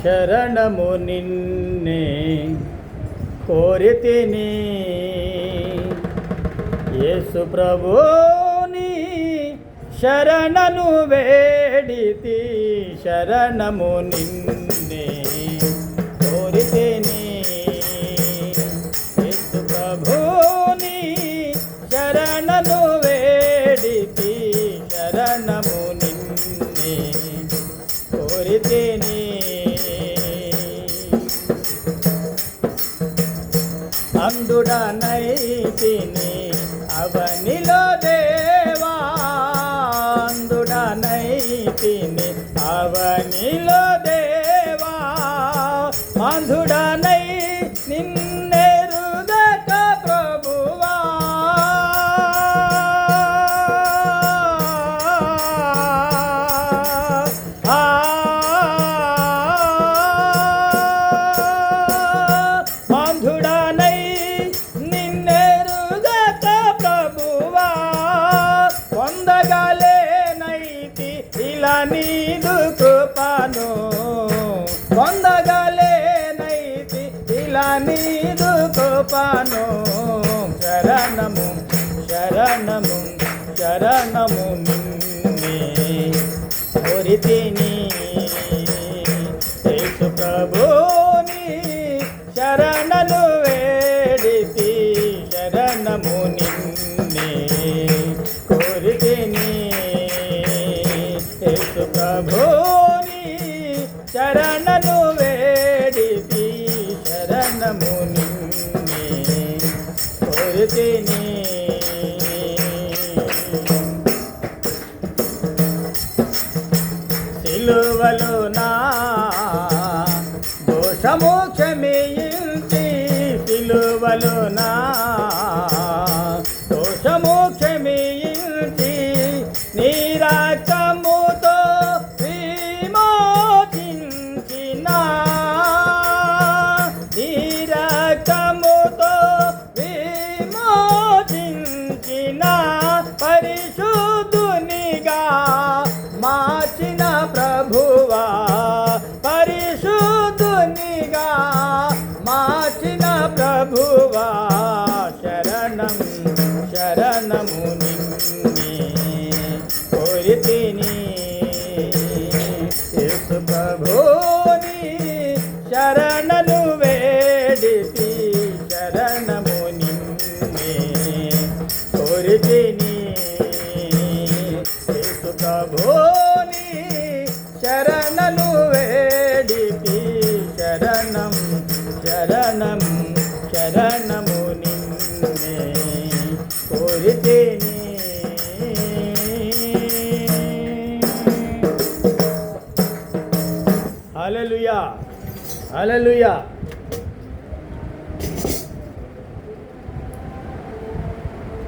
శరణము నిన్నే కోరితిని యేసు ప్రభుని శరణను వేడితి శరణము నిన్నే కోరితిని యేసు ప్రభుని శరణను వేడితి శరణము నిన్నే కోరితిని అందుడనైతిని అవనిలో దేవా అందుడనైతిని అవనిలో దేవా అంధుడనై నిన్నెరుగక ప్రభువా అంధుడనై పొందగలేనైతి ఇలా నీదు కృపను పొందగలేనైతి ఇలా నీదు కృపను శరణము శరణము శరణము నిన్నే కోరితిని యేసు ప్రభుని శరణను వేడితి శరణము నిన్నే కోరితిని యేసు ప్రభుని శరణను వేడితి శరణము నిన్నే కోరితిని సిలువలో నా దోషము క్షమించి సిలువలో నా దోషము క్షమించి నీ రక్తముతో విమోచించిన నీ రక్తముతో విమోచించిన పరిశుద్ధునిగా మార్చిన ప్రభువా పరిశుద్ధునిగా మార్చిన ప్రభువా శరణం శరణము నిన్నే కోరితిని యేసు ప్రభుని శరణను వేడితి శరణము నిన్నే కోరితిని యేసు ప్రభుని శరణను వేడితి శరణం శరణం శరణము నిన్నే కోరితిని హల్లెలూయా హల్లెలూయా.